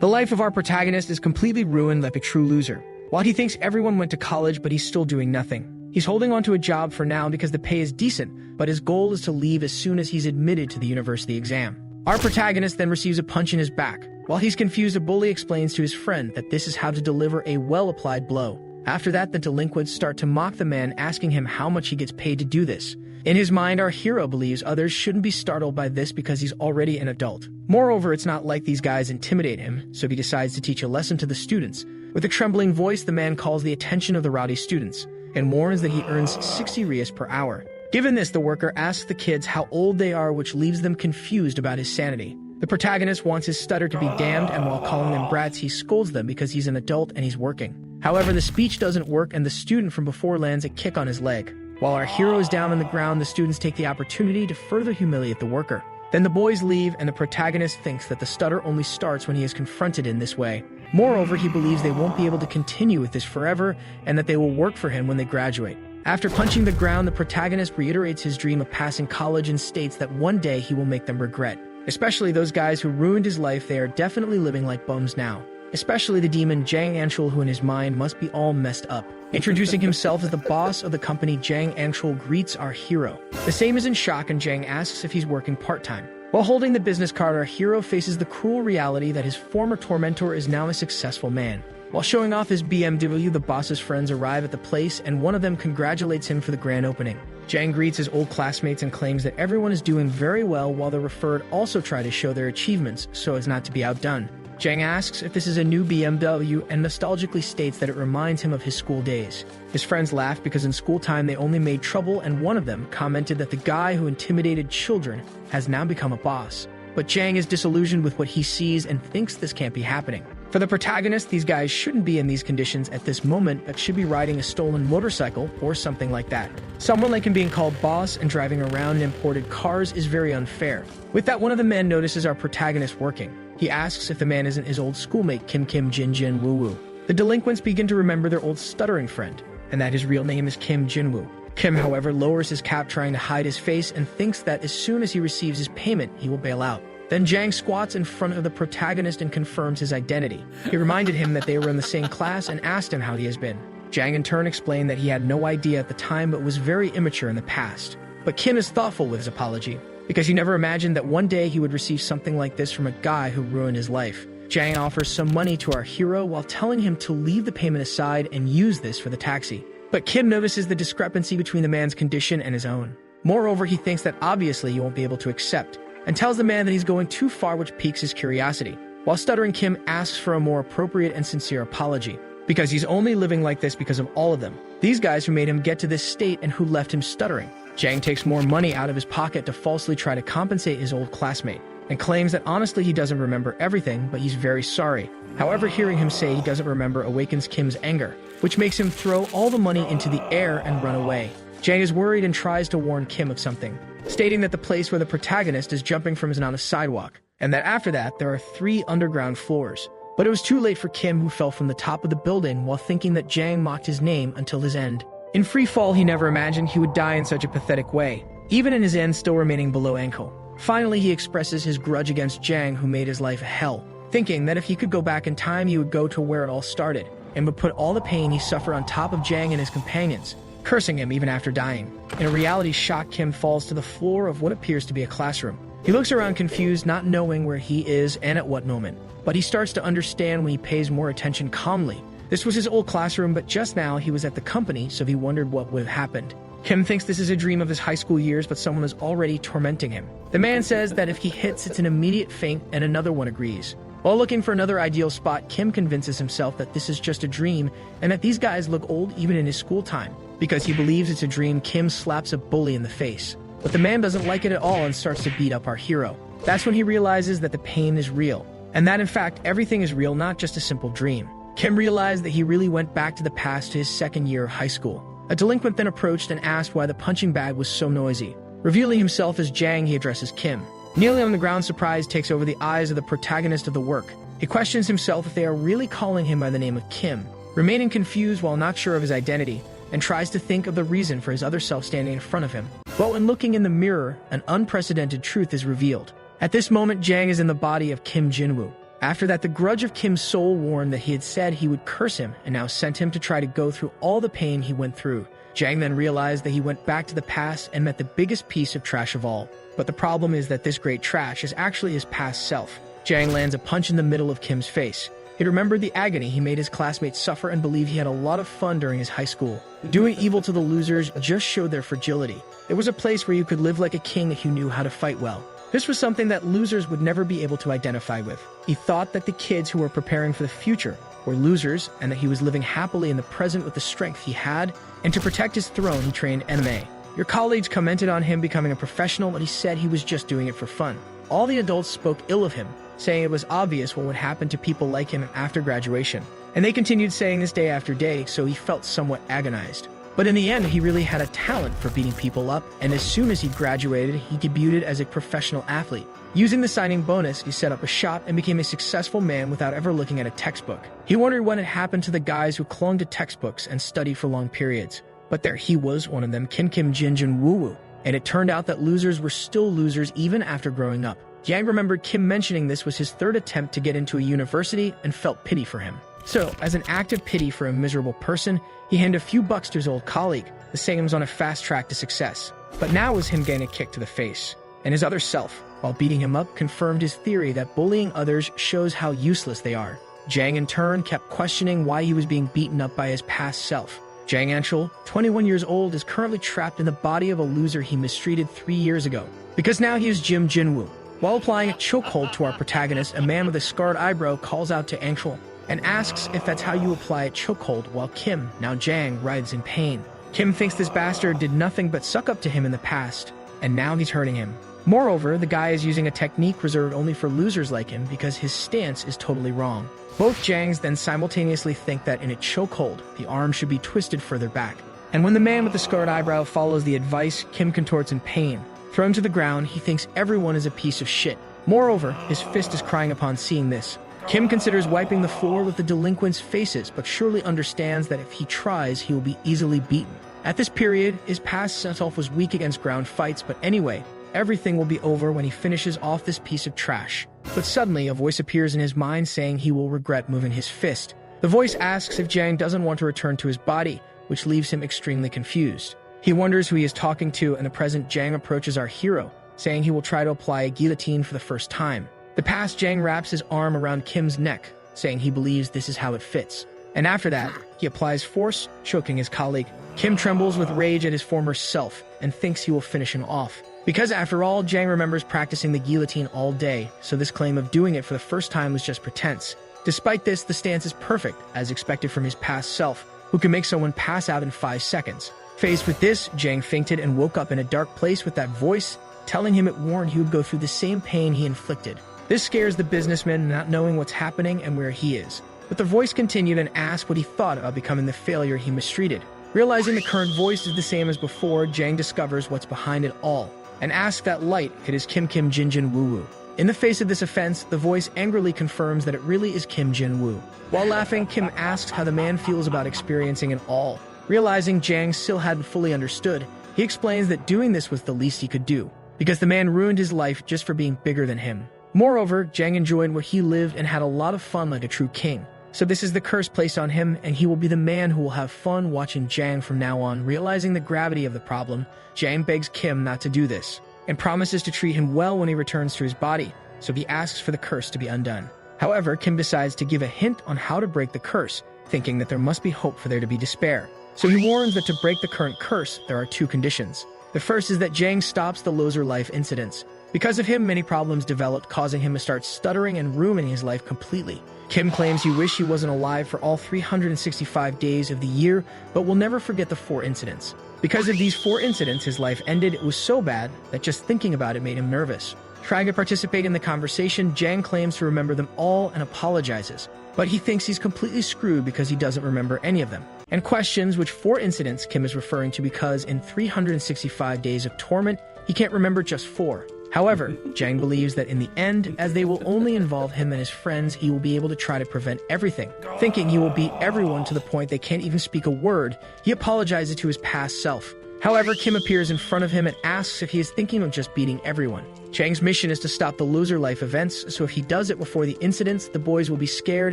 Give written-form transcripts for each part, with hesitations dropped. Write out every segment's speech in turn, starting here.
The life of our protagonist is completely ruined like a true loser. While he thinks everyone went to college, but he's still doing nothing. He's holding on to a job for now because the pay is decent, but his goal is to leave as soon as he's admitted to the university exam. Our protagonist then receives a punch in his back. While he's confused, a bully explains to his friend that this is how to deliver a well-applied blow. After that, the delinquents start to mock the man, asking him how much he gets paid to do this. In his mind, our hero believes others shouldn't be startled by this because he's already an adult. Moreover, it's not like these guys intimidate him, so he decides to teach a lesson to the students. With a trembling voice, the man calls the attention of the rowdy students and warns that he earns 60 rias per hour. Given this, the worker asks the kids how old they are, which leaves them confused about his sanity. The protagonist wants his stutter to be damned, and while calling them brats, he scolds them because he's an adult and he's working. However, the speech doesn't work, and the student from before lands a kick on his leg. While our hero is down on the ground, the students take the opportunity to further humiliate the worker. Then the boys leave, and the protagonist thinks that the stutter only starts when he is confronted in this way. Moreover, he believes they won't be able to continue with this forever, and that they will work for him when they graduate. After punching the ground, the protagonist reiterates his dream of passing college and states that one day he will make them regret. Especially those guys who ruined his life, they are definitely living like bums now. Especially the demon Jang Anshul, who in his mind must be all messed up. Introducing himself as the boss of the company, Jang Anshul greets our hero. The same is in shock, and Jang asks if he's working part-time. While holding the business card, our hero faces the cruel reality that his former tormentor is now a successful man. While showing off his BMW, the boss's friends arrive at the place, and one of them congratulates him for the grand opening. Jang greets his old classmates and claims that everyone is doing very well, while the referred also try to show their achievements so as not to be outdone. Jang asks if this is a new BMW and nostalgically states that it reminds him of his school days. His friends laugh because in school time they only made trouble, and one of them commented that the guy who intimidated children has now become a boss. But Jang is disillusioned with what he sees and thinks this can't be happening. For the protagonist, these guys shouldn't be in these conditions at this moment, but should be riding a stolen motorcycle or something like that. Someone like him being called boss and driving around in imported cars is very unfair. With that, one of the men notices our protagonist working. He asks if the man isn't his old schoolmate Kim Jin Jin Woo Woo. The delinquents begin to remember their old stuttering friend, and that his real name is Kim Jin Woo. Kim, however, lowers his cap trying to hide his face and thinks that as soon as he receives his payment, he will bail out. Then Jang squats in front of the protagonist and confirms his identity. He reminded him that they were in the same class and asked him how he has been. Jang in turn explained that he had no idea at the time but was very immature in the past. But Kim is thoughtful with his apology, because he never imagined that one day he would receive something like this from a guy who ruined his life. Jang offers some money to our hero while telling him to leave the payment aside and use this for the taxi. But Kim notices the discrepancy between the man's condition and his own. Moreover, he thinks that obviously he won't be able to accept, and tells the man that he's going too far, which piques his curiosity. While stuttering, Kim asks for a more appropriate and sincere apology, because he's only living like this because of all of them. These guys who made him get to this state and who left him stuttering. Jang takes more money out of his pocket to falsely try to compensate his old classmate, and claims that honestly he doesn't remember everything, but he's very sorry. However, hearing him say he doesn't remember awakens Kim's anger, which makes him throw all the money into the air and run away. Jang is worried and tries to warn Kim of something, stating that the place where the protagonist is jumping from is not a sidewalk, and that after that there are 3 underground floors. But it was too late for Kim, who fell from the top of the building while thinking that Jang mocked his name until his end. In free fall, he never imagined he would die in such a pathetic way, even in his end still remaining below ankle. Finally, he expresses his grudge against Jang, who made his life a hell, thinking that if he could go back in time, he would go to where it all started, and would put all the pain he suffered on top of Jang and his companions, cursing him even after dying. In a reality shock, Kim falls to the floor of what appears to be a classroom. He looks around confused, not knowing where he is and at what moment, but he starts to understand when he pays more attention calmly. This was his old classroom, but just now he was at the company, so he wondered what would have happened. Kim thinks this is a dream of his high school years, but someone is already tormenting him. The man says that if he hits, it's an immediate faint, and another one agrees. While looking for another ideal spot, Kim convinces himself that this is just a dream, and that these guys look old even in his school time. Because he believes it's a dream, Kim slaps a bully in the face. But the man doesn't like it at all and starts to beat up our hero. That's when he realizes that the pain is real, and that in fact everything is real, not just a simple dream. Kim realized that he really went back to the past to his second year of high school. A delinquent then approached and asked why the punching bag was so noisy. Revealing himself as Jang, he addresses Kim. Kneeling on the ground, surprise takes over the eyes of the protagonist of the work. He questions himself if they are really calling him by the name of Kim, remaining confused while not sure of his identity, and tries to think of the reason for his other self standing in front of him. But when looking in the mirror, an unprecedented truth is revealed. At this moment, Jang is in the body of Kim Jinwoo. After that, the grudge of Kim's soul warned that he had said he would curse him and now sent him to try to go through all the pain he went through. Jang then realized that he went back to the past and met the biggest piece of trash of all. But the problem is that this great trash is actually his past self. Jang lands a punch in the middle of Kim's face. He remembered the agony he made his classmates suffer and believed he had a lot of fun during his high school. Doing evil to the losers just showed their fragility. It was a place where you could live like a king if you knew how to fight well. This was something that losers would never be able to identify with. He thought that the kids who were preparing for the future were losers and that he was living happily in the present with the strength he had, and to protect his throne he trained MMA. Your colleagues commented on him becoming a professional, but he said he was just doing it for fun. All the adults spoke ill of him, saying it was obvious what would happen to people like him after graduation. And they continued saying this day after day, so he felt somewhat agonized. But in the end, he really had a talent for beating people up, and as soon as he graduated, he debuted as a professional athlete. Using the signing bonus, he set up a shop and became a successful man without ever looking at a textbook. He wondered what had happened to the guys who clung to textbooks and studied for long periods. But there he was, one of them, Kim Jinjin Woo-woo. And it turned out that losers were still losers even after growing up. Yang remembered Kim mentioning this was his third attempt to get into a university and felt pity for him. So, as an act of pity for a miserable person, he handed a few bucks to his old colleague, saying he was on a fast track to success. But now it was him getting a kick to the face. And his other self, while beating him up, confirmed his theory that bullying others shows how useless they are. Jang in turn kept questioning why he was being beaten up by his past self. Jang Anshul, 21 years old, is currently trapped in the body of a loser he mistreated 3 years ago. Because now he is Jim Jinwoo. While applying a chokehold to our protagonist, a man with a scarred eyebrow calls out to Anshul and asks if that's how you apply a chokehold, while Kim, now Jang, writhes in pain. Kim thinks this bastard did nothing but suck up to him in the past, and now he's hurting him. Moreover, the guy is using a technique reserved only for losers like him because his stance is totally wrong. Both Jangs then simultaneously think that in a chokehold, the arm should be twisted further back. And when the man with the scarred eyebrow follows the advice, Kim contorts in pain. Thrown to the ground, he thinks everyone is a piece of shit. Moreover, his fist is crying upon seeing this. Kim considers wiping the floor with the delinquents' faces, but surely understands that if he tries, he will be easily beaten. At this period, his past self was weak against ground fights, but anyway, everything will be over when he finishes off this piece of trash. But suddenly, a voice appears in his mind saying he will regret moving his fist. The voice asks if Jang doesn't want to return to his body, which leaves him extremely confused. He wonders who he is talking to, and the present Jang approaches our hero, saying he will try to apply a guillotine for the first time. The past Jang wraps his arm around Kim's neck, saying he believes this is how it fits. And after that, he applies force, choking his colleague. Kim trembles with rage at his former self and thinks he will finish him off. Because after all, Jang remembers practicing the guillotine all day, so this claim of doing it for the first time was just pretense. Despite this, the stance is perfect, as expected from his past self, who can make someone pass out in 5 seconds. Faced with this, Jang fainted and woke up in a dark place with that voice, telling him it warned he would go through the same pain he inflicted. This scares the businessman, not knowing what's happening and where he is. But the voice continued and asked what he thought about becoming the failure he mistreated. Realizing the current voice is the same as before, Jang discovers what's behind it all, and asks that light it is Kim Jinjin Woo-woo. In the face of this offense, the voice angrily confirms that it really is Kim Jin-woo. While laughing, Kim asks how the man feels about experiencing it all. Realizing Jang still hadn't fully understood, he explains that doing this was the least he could do, because the man ruined his life just for being bigger than him. Moreover, Jang enjoyed what he lived and had a lot of fun like a true king. So this is the curse placed on him, and he will be the man who will have fun watching Jang from now on. Realizing the gravity of the problem, Jang begs Kim not to do this, and promises to treat him well when he returns to his body, so he asks for the curse to be undone. However, Kim decides to give a hint on how to break the curse, thinking that there must be hope for there to be despair. So he warns that to break the current curse, there are 2 conditions. The first is that Jang stops the loser life incidents. Because of him, many problems developed, causing him to start stuttering and ruining his life completely. Kim claims he wished he wasn't alive for all 365 days of the year, but will never forget the 4 incidents. Because of these 4 incidents, his life ended. It was so bad that just thinking about it made him nervous. Trying to participate in the conversation, Jang claims to remember them all and apologizes. But he thinks he's completely screwed because he doesn't remember any of them, and questions which 4 incidents Kim is referring to, because in 365 days of torment, he can't remember just 4. However, Jang believes that in the end, as they will only involve him and his friends, he will be able to try to prevent everything. Thinking he will beat everyone to the point they can't even speak a word, he apologizes to his past self. However, Kim appears in front of him and asks if he is thinking of just beating everyone. Jang's mission is to stop the loser life events, so if he does it before the incidents, the boys will be scared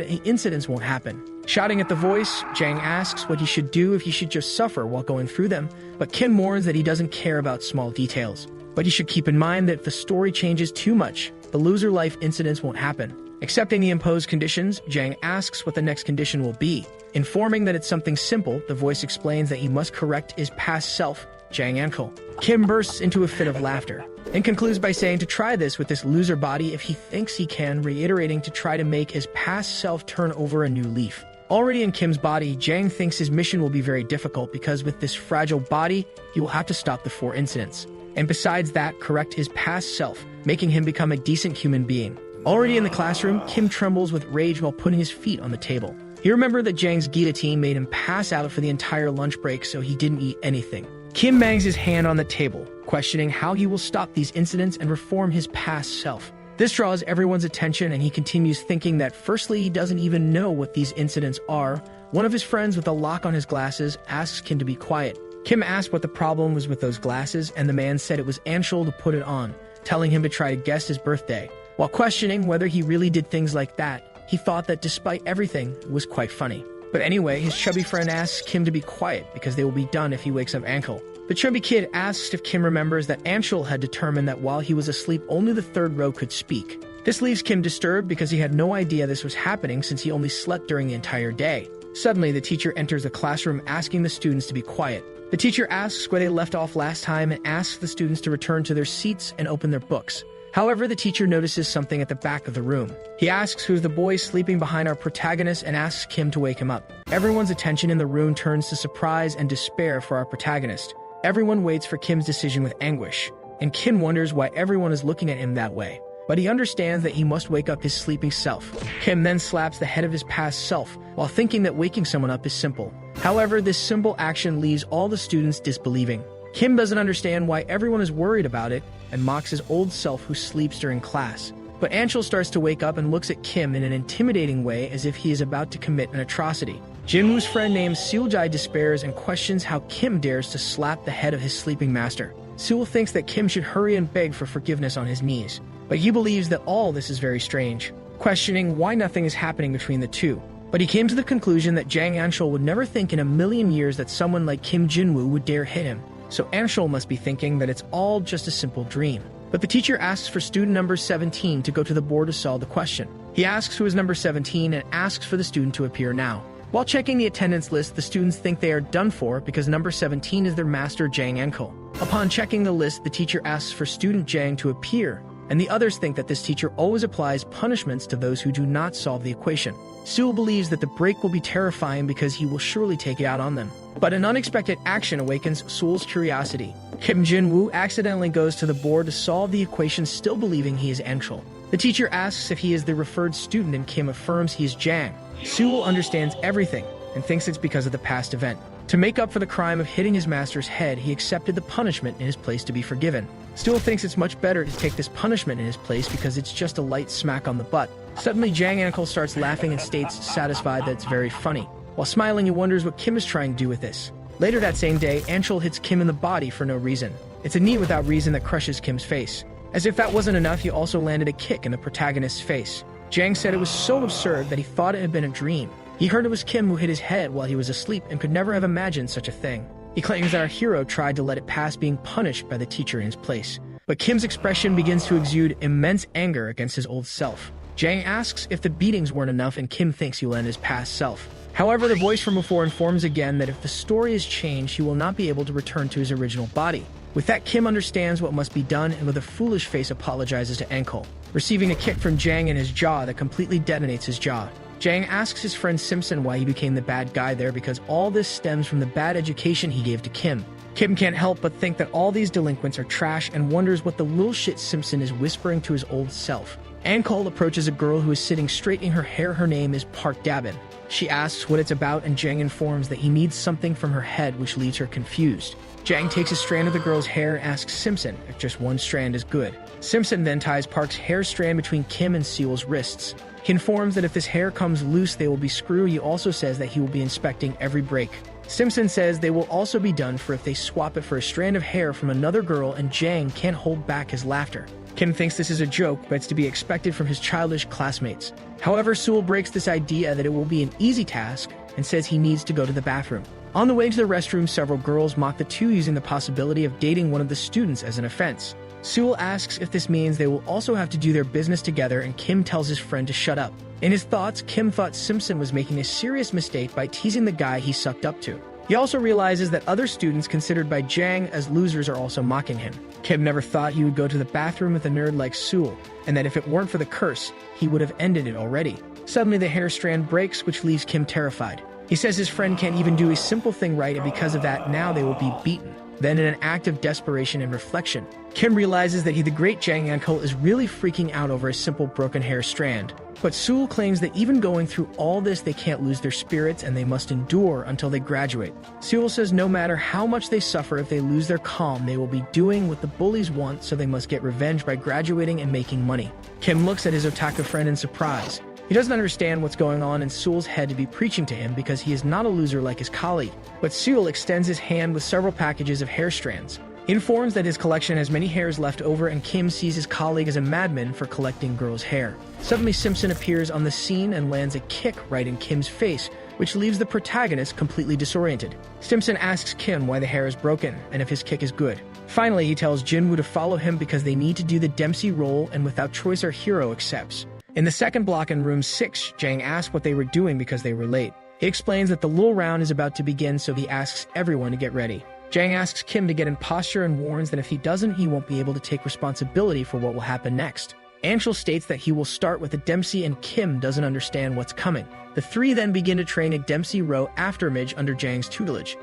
and the incidents won't happen. Shouting at the voice, Jang asks what he should do if he should just suffer while going through them, but Kim warns that he doesn't care about small details. But he should keep in mind that if the story changes too much, the loser life incidents won't happen. Accepting the imposed conditions, Jang asks what the next condition will be. Informing that it's something simple, the voice explains that he must correct his past self, Jang Uncle. Kim bursts into a fit of laughter and concludes by saying to try this with this loser body if he thinks he can, reiterating to try to make his past self turn over a new leaf. Already in Kim's body, Jang thinks his mission will be very difficult because with this fragile body, he will have to stop the 4 incidents. And besides that, correct his past self, making him become a decent human being. Already in the classroom, Kim trembles with rage while putting his feet on the table. He remembered that Jang's guillotine made him pass out for the entire lunch break, so he didn't eat anything. Kim bangs his hand on the table, questioning how he will stop these incidents and reform his past self. This draws everyone's attention, and he continues thinking that firstly, he doesn't even know what these incidents are. One of his friends with a lock on his glasses asks Kim to be quiet. Kim asked what the problem was with those glasses, and the man said it was Anshul to put it on, telling him to try to guess his birthday. While questioning whether he really did things like that, he thought that despite everything, it was quite funny. But anyway, his chubby friend asks Kim to be quiet because they will be done if he wakes up Anshul. The chubby kid asks if Kim remembers that Anshul had determined that while he was asleep, only the 3rd row could speak. This leaves Kim disturbed because he had no idea this was happening since he only slept during the entire day. Suddenly, the teacher enters the classroom asking the students to be quiet. The teacher asks where they left off last time and asks the students to return to their seats and open their books. However, the teacher notices something at the back of the room. He asks who's the boy sleeping behind our protagonist and asks Kim to wake him up. Everyone's attention in the room turns to surprise and despair for our protagonist. Everyone waits for Kim's decision with anguish, and Kim wonders why everyone is looking at him that way. But he understands that he must wake up his sleeping self. Kim then slaps the head of his past self, while thinking that waking someone up is simple. However, this simple action leaves all the students disbelieving. Kim doesn't understand why everyone is worried about it and mocks his old self who sleeps during class. But Anshul starts to wake up and looks at Kim in an intimidating way as if he is about to commit an atrocity. Jinwoo's friend named Seoljai despairs and questions how Kim dares to slap the head of his sleeping master. Sewell thinks that Kim should hurry and beg for forgiveness on his knees, but he believes that all this is very strange, questioning why nothing is happening between the two. But he came to the conclusion that Jang Anshul would never think in a million years that someone like Kim Jinwoo would dare hit him. So Anshul must be thinking that it's all just a simple dream. But the teacher asks for student number 17 to go to the board to solve the question. He asks who is number 17 and asks for the student to appear now. While checking the attendance list, the students think they are done for because number 17 is their master Jang Anshul. Upon checking the list, the teacher asks for student Jang to appear, and the others think that this teacher always applies punishments to those who do not solve the equation. Sewell believes that the break will be terrifying because he will surely take it out on them. But an unexpected action awakens Sewell's curiosity. Kim Jinwoo accidentally goes to the board to solve the equation, still believing he is Anshul. The teacher asks if he is the referred student and Kim affirms he is Jang. Sewell understands everything and thinks it's because of the past event. To make up for the crime of hitting his master's head, he accepted the punishment in his place to be forgiven. Sewell thinks it's much better to take this punishment in his place because it's just a light smack on the butt. Suddenly, Jang Anshul starts laughing and states, satisfied that it's very funny. While smiling, he wonders what Kim is trying to do with this. Later that same day, Anshul hits Kim in the body for no reason. It's a knee without reason that crushes Kim's face. As if that wasn't enough, he also landed a kick in the protagonist's face. Jang said it was so absurd that he thought it had been a dream. He heard it was Kim who hit his head while he was asleep and could never have imagined such a thing. He claims that our hero tried to let it pass being punished by the teacher in his place. But Kim's expression begins to exude immense anger against his old self. Jang asks if the beatings weren't enough and Kim thinks he'll end his past self. However, the voice from before informs again that if the story is changed, he will not be able to return to his original body. With that, Kim understands what must be done and with a foolish face apologizes to Anshul, receiving a kick from Jang in his jaw that completely detonates his jaw. Jang asks his friend Simpson why he became the bad guy there because all this stems from the bad education he gave to Kim. Kim can't help but think that all these delinquents are trash and wonders what the little shit Simpson is whispering to his old self. Anshul approaches a girl who is sitting straightening her hair. Her name is Park Dabin. She asks what it's about and Jang informs that he needs something from her head, which leaves her confused. Jang takes a strand of the girl's hair and asks Simpson if just one strand is good. Simpson then ties Park's hair strand between Kim and Sewell's wrists. He informs that if this hair comes loose, they will be screwed. He also says that he will be inspecting every break. Simpson says they will also be done for if they swap it for a strand of hair from another girl, and Jang can't hold back his laughter. Kim thinks this is a joke, but it's to be expected from his childish classmates. However, Sewell breaks this idea that it will be an easy task and says he needs to go to the bathroom. On the way to the restroom, several girls mock the two, using the possibility of dating one of the students as an offense. Sewell asks if this means they will also have to do their business together, and Kim tells his friend to shut up. In his thoughts, Kim thought Simpson was making a serious mistake by teasing the guy he sucked up to. He also realizes that other students considered by Jang as losers are also mocking him. Kim never thought he would go to the bathroom with a nerd like Sewell, and that if it weren't for the curse, he would have ended it already. Suddenly, the hair strand breaks, which leaves Kim terrified. He says his friend can't even do a simple thing right, and because of that, now they will be beaten. Then, in an act of desperation and reflection, Kim realizes that the great Jang uncle is really freaking out over a simple broken hair strand. But Sewell claims that even going through all this, they can't lose their spirits and they must endure until they graduate. Sewell says no matter how much they suffer, if they lose their calm, they will be doing what the bullies want, so they must get revenge by graduating and making money. Kim looks at his otaku friend in surprise. He doesn't understand what's going on in Sewell's head to be preaching to him because he is not a loser like his colleague. But Sewell extends his hand with several packages of hair strands. He informs that his collection has many hairs left over, and Kim sees his colleague as a madman for collecting girls' hair. Suddenly, Simpson appears on the scene and lands a kick right in Kim's face, which leaves the protagonist completely disoriented. Simpson asks Kim why the hair is broken and if his kick is good. Finally, he tells Jinwoo to follow him because they need to do the Dempsey role, and without choice, our hero accepts. In the second block in room 6, Jang asks what they were doing because they were late. He explains that the little round is about to begin, so he asks everyone to get ready. Jang asks Kim to get in posture and warns that if he doesn't, he won't be able to take responsibility for what will happen next. Anshul states that he will start with a Dempsey, and Kim doesn't understand what's coming. The three then begin to train a Dempsey row afterimage under Jang's tutelage.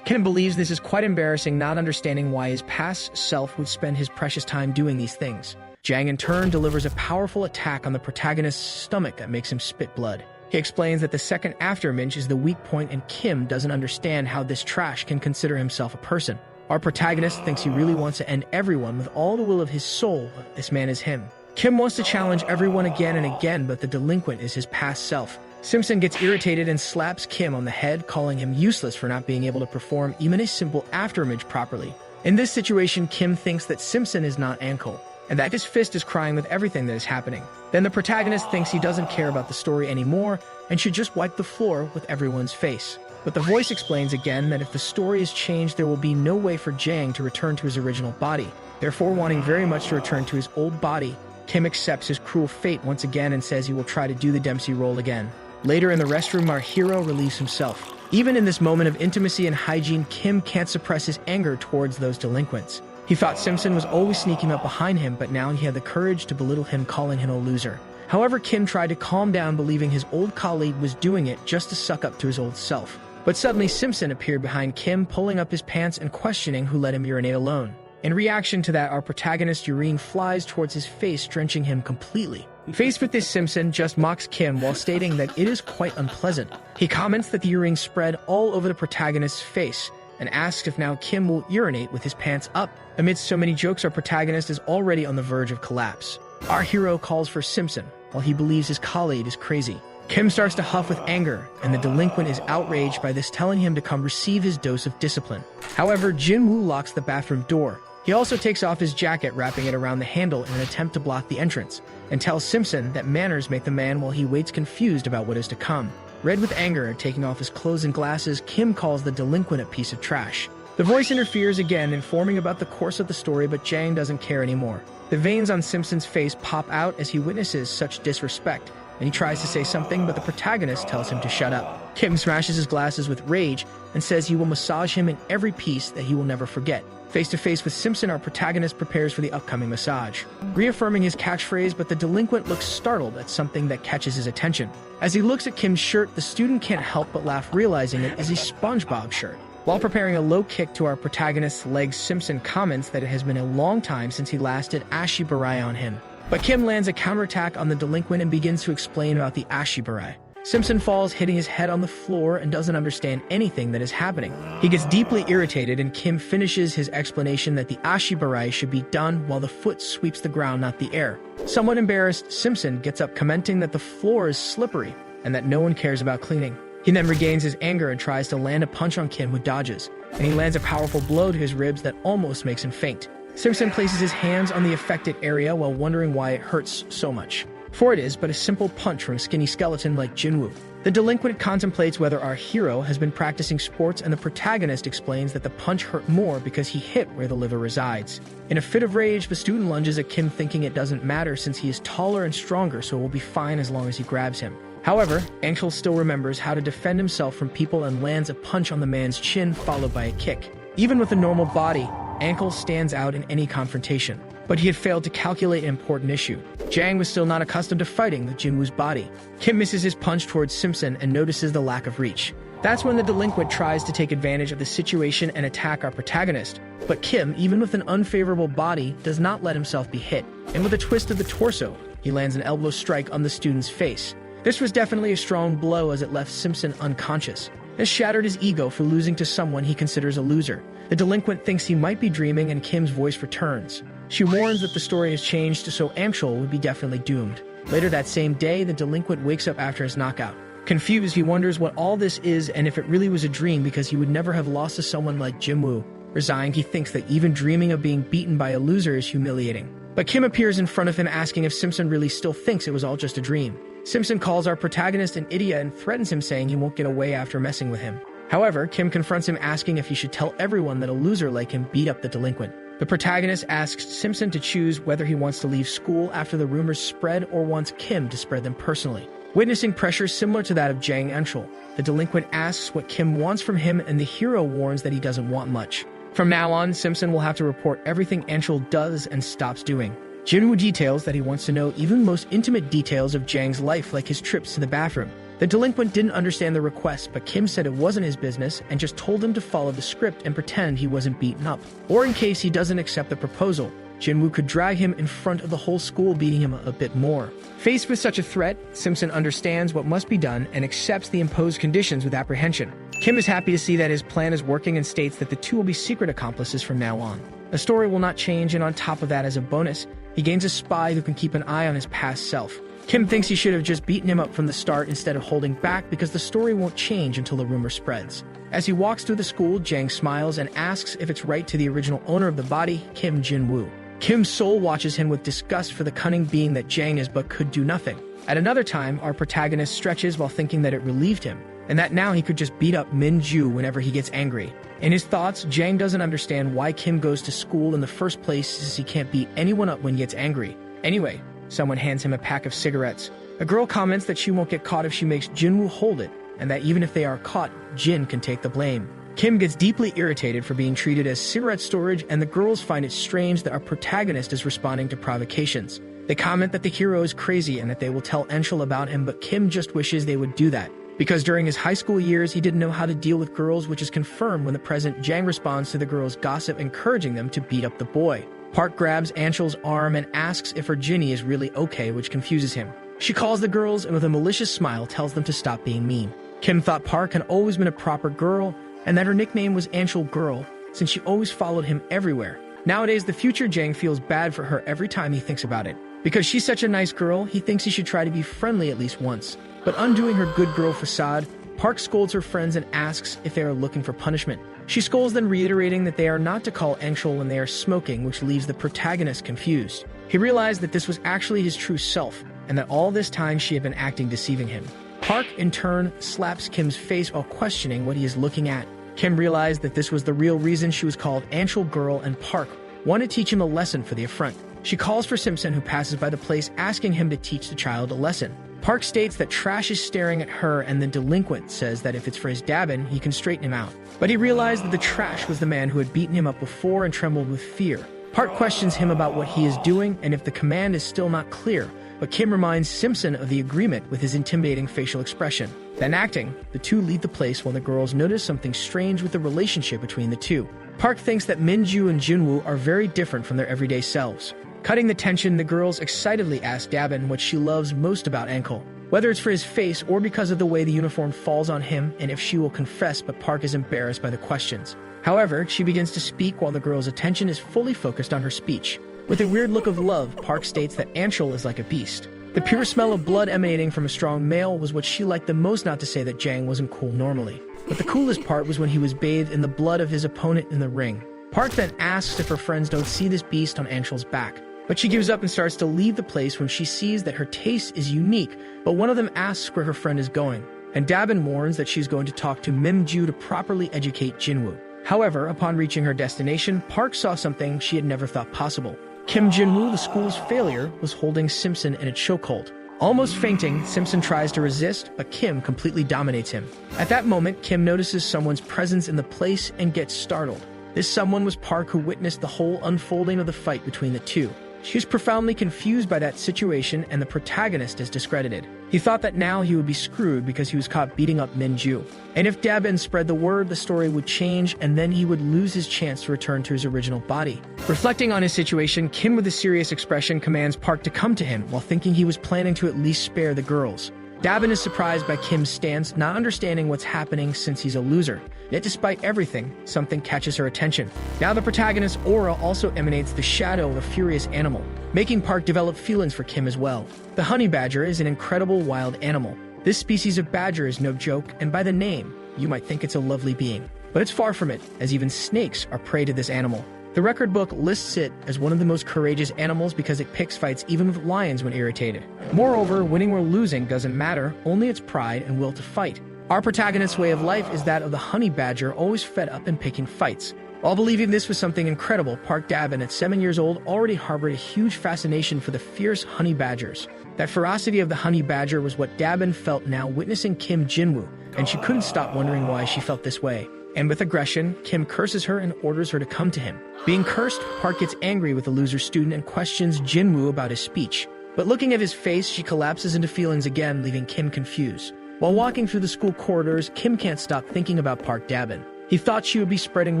Kim believes this is quite embarrassing, not understanding why his past self would spend his precious time doing these things. Jang in turn delivers a powerful attack on the protagonist's stomach that makes him spit blood. He explains that the second afterimage is the weak point, and Kim doesn't understand how this trash can consider himself a person. Our protagonist thinks he really wants to end everyone with all the will of his soul, but this man is him. Kim wants to challenge everyone again and again, but the delinquent is his past self. Simpson gets irritated and slaps Kim on the head, calling him useless for not being able to perform even a simple afterimage properly. In this situation, Kim thinks that Simpson is not Anko, and that his fist is crying with everything that is happening. Then the protagonist thinks he doesn't care about the story anymore and should just wipe the floor with everyone's face. But the voice explains again that if the story is changed, there will be no way for Jang to return to his original body. Therefore, wanting very much to return to his old body, Kim accepts his cruel fate once again and says he will try to do the Dempsey role again. Later in the restroom, our hero relieves himself. Even in this moment of intimacy and hygiene, Kim can't suppress his anger towards those delinquents. He thought Simpson was always sneaking up behind him, but now he had the courage to belittle him, calling him a loser. However, Kim tried to calm down, believing his old colleague was doing it just to suck up to his old self. But suddenly Simpson appeared behind Kim, pulling up his pants and questioning who let him urinate alone. In reaction to that, our protagonist's urine flies towards his face, drenching him completely. Faced with this, Simpson just mocks Kim while stating that it is quite unpleasant. He comments that the urine spread all over the protagonist's face and asks if now Kim will urinate with his pants up. Amidst so many jokes, our protagonist is already on the verge of collapse. Our hero calls for Simpson, while he believes his colleague is crazy. Kim starts to huff with anger, and the delinquent is outraged by this, telling him to come receive his dose of discipline. However, Jinwoo locks the bathroom door. He also takes off his jacket, wrapping it around the handle in an attempt to block the entrance, and tells Simpson that manners make the man, while he waits confused about what is to come. Red with anger and taking off his clothes and glasses, Kim calls the delinquent a piece of trash. The voice interferes again, informing about the course of the story, but Jang doesn't care anymore. The veins on Simpson's face pop out as he witnesses such disrespect, and he tries to say something, but the protagonist tells him to shut up. Kim smashes his glasses with rage and says he will massage him in every piece that he will never forget. Face to face with Simpson, our protagonist prepares for the upcoming massage, reaffirming his catchphrase, but the delinquent looks startled at something that catches his attention. As he looks at Kim's shirt, the student can't help but laugh, realizing it is a SpongeBob shirt. While preparing a low kick to our protagonist's legs, Simpson comments that it has been a long time since he last did Ashibarai on him. But Kim lands a counterattack on the delinquent and begins to explain about the Ashibarai. Simpson falls, hitting his head on the floor, and doesn't understand anything that is happening. He gets deeply irritated, and Kim finishes his explanation that the ashibarai should be done while the foot sweeps the ground, not the air. Somewhat embarrassed, Simpson gets up, commenting that the floor is slippery and that no one cares about cleaning. He then regains his anger and tries to land a punch on Kim, who dodges, and he lands a powerful blow to his ribs that almost makes him faint. Simpson places his hands on the affected area while wondering why it hurts so much. For it is but a simple punch from a skinny skeleton like Jinwoo. The delinquent contemplates whether our hero has been practicing sports, and the protagonist explains that the punch hurt more because he hit where the liver resides. In a fit of rage, the student lunges at Kim, thinking it doesn't matter since he is taller and stronger, so it will be fine as long as he grabs him. However, Angel still remembers how to defend himself from people and lands a punch on the man's chin, followed by a kick. Even with a normal body, Ankle stands out in any confrontation, but he had failed to calculate an important issue. Jang was still not accustomed to fighting with Jinwoo's body. Kim misses his punch towards Simpson and notices the lack of reach. That's when the delinquent tries to take advantage of the situation and attack our protagonist. But Kim, even with an unfavorable body, does not let himself be hit. And with a twist of the torso, he lands an elbow strike on the student's face. This was definitely a strong blow, as it left Simpson unconscious. This shattered his ego for losing to someone he considers a loser. The delinquent thinks he might be dreaming, and Kim's voice returns. She warns that the story has changed, so Angshul would be definitely doomed. Later that same day, the delinquent wakes up after his knockout. Confused, he wonders what all this is and if it really was a dream, because he would never have lost to someone like Jinwoo. Resigned, he thinks that even dreaming of being beaten by a loser is humiliating. But Kim appears in front of him, asking if Simpson really still thinks it was all just a dream. Simpson calls our protagonist an idiot and threatens him, saying he won't get away after messing with him. However, Kim confronts him, asking if he should tell everyone that a loser like him beat up the delinquent. The protagonist asks Simpson to choose whether he wants to leave school after the rumors spread or wants Kim to spread them personally. Witnessing pressure similar to that of Jang Anshul, the delinquent asks what Kim wants from him, and the hero warns that he doesn't want much. From now on, Simpson will have to report everything Anshul does and stops doing. Jinwoo details that he wants to know even the most intimate details of Jang's life, like his trips to the bathroom. The delinquent didn't understand the request, but Kim said it wasn't his business and just told him to follow the script and pretend he wasn't beaten up. Or in case he doesn't accept the proposal, Jinwoo could drag him in front of the whole school, beating him a bit more. Faced with such a threat, Simpson understands what must be done and accepts the imposed conditions with apprehension. Kim is happy to see that his plan is working and states that the two will be secret accomplices from now on. The story will not change, and on top of that, as a bonus, he gains a spy who can keep an eye on his past self. Kim thinks he should have just beaten him up from the start instead of holding back, because the story won't change until the rumor spreads. As he walks through the school, Jang smiles and asks if it's right to the original owner of the body, Kim Jinwoo. Kim's soul watches him with disgust for the cunning being that Jang is, but could do nothing. At another time, our protagonist stretches while thinking that it relieved him, and that now he could just beat up Min-ju whenever he gets angry. In his thoughts, Jang doesn't understand why Kim goes to school in the first place, since he can't beat anyone up when he gets angry. Anyway, someone hands him a pack of cigarettes. A girl comments that she won't get caught if she makes Jinwoo hold it, and that even if they are caught, Jin can take the blame. Kim gets deeply irritated for being treated as cigarette storage, and the girls find it strange that our protagonist is responding to provocations. They comment that the hero is crazy and that they will tell Anshul about him, but Kim just wishes they would do that, because during his high school years he didn't know how to deal with girls, which is confirmed when the present Jang responds to the girls' gossip, encouraging them to beat up the boy. Park grabs Anshul's arm and asks if her Ginny is really okay, which confuses him. She calls the girls and with a malicious smile tells them to stop being mean. Kim thought Park had always been a proper girl and that her nickname was Anshul Girl, since she always followed him everywhere. Nowadays, the future Jang feels bad for her every time he thinks about it. Because she's such a nice girl, he thinks he should try to be friendly at least once. But undoing her good girl facade, Park scolds her friends and asks if they are looking for punishment. She scolds them, reiterating that they are not to call Anshul when they are smoking, which leaves the protagonist confused. He realized that this was actually his true self, and that all this time she had been acting, deceiving him. Park, in turn, slaps Kim's face while questioning what he is looking at. Kim realized that this was the real reason she was called Anshul Girl, and Park wanted to teach him a lesson for the affront. She calls for Simpson, who passes by the place, asking him to teach the child a lesson. Park states that Trash is staring at her, and the delinquent says that if it's for his dabbin, he can straighten him out. But he realized that the Trash was the man who had beaten him up before and trembled with fear. Park questions him about what he is doing and if the command is still not clear, but Kim reminds Simpson of the agreement with his intimidating facial expression. Then acting, the two leave the place while the girls notice something strange with the relationship between the two. Park thinks that Min-ju and Jinwoo are very different from their everyday selves. Cutting the tension, the girls excitedly ask Dabin what she loves most about Ankle. whether it's for his face or because of the way the uniform falls on him and if she will confess, but Park is embarrassed by the questions. However, she begins to speak while the girl's attention is fully focused on her speech. With a weird look of love, Park states that Anchal is like a beast. The pure smell of blood emanating from a strong male was what she liked the most, not to say that Jang wasn't cool normally. But the coolest part was when he was bathed in the blood of his opponent in the ring. Park then asks if her friends don't see this beast on Anchal's back. But she gives up and starts to leave the place when she sees that her taste is unique, but one of them asks where her friend is going. And Dabin warns that she's going to talk to Mimju to properly educate Jinwoo. However, upon reaching her destination, Park saw something she had never thought possible. Kim Jinwoo, the school's failure, was holding Simpson in a chokehold. Almost fainting, Simpson tries to resist, but Kim completely dominates him. At that moment, Kim notices someone's presence in the place and gets startled. This someone was Park, who witnessed the whole unfolding of the fight between the two. She was profoundly confused by that situation, and the protagonist is discredited. He thought that now he would be screwed because he was caught beating up Minju. And if Dabin spread the word, the story would change, and then he would lose his chance to return to his original body. Reflecting on his situation, Kim with a serious expression commands Park to come to him, while thinking he was planning to at least spare the girls. Dabin is surprised by Kim's stance, not understanding what's happening since he's a loser. Yet despite everything, something catches her attention. Now the protagonist's aura also emanates the shadow of a furious animal, making Park develop feelings for Kim as well. The honey badger is an incredible wild animal. This species of badger is no joke, and by the name, you might think it's a lovely being. But it's far from it, as even snakes are prey to this animal. The record book lists it as one of the most courageous animals because it picks fights even with lions when irritated. Moreover, winning or losing doesn't matter, only its pride and will to fight. Our protagonist's way of life is that of the honey badger, always fed up and picking fights. While believing this was something incredible, Park Dabin, at 7 years old, already harbored a huge fascination for the fierce honey badgers. That ferocity of the honey badger was what Dabin felt now witnessing Kim Jinwoo, and she couldn't stop wondering why she felt this way. And with aggression, Kim curses her and orders her to come to him. Being cursed, Park gets angry with the loser student and questions Jinwoo about his speech. But looking at his face, she collapses into feelings again, leaving Kim confused. While walking through the school corridors, Kim can't stop thinking about Park Dabin. He thought she would be spreading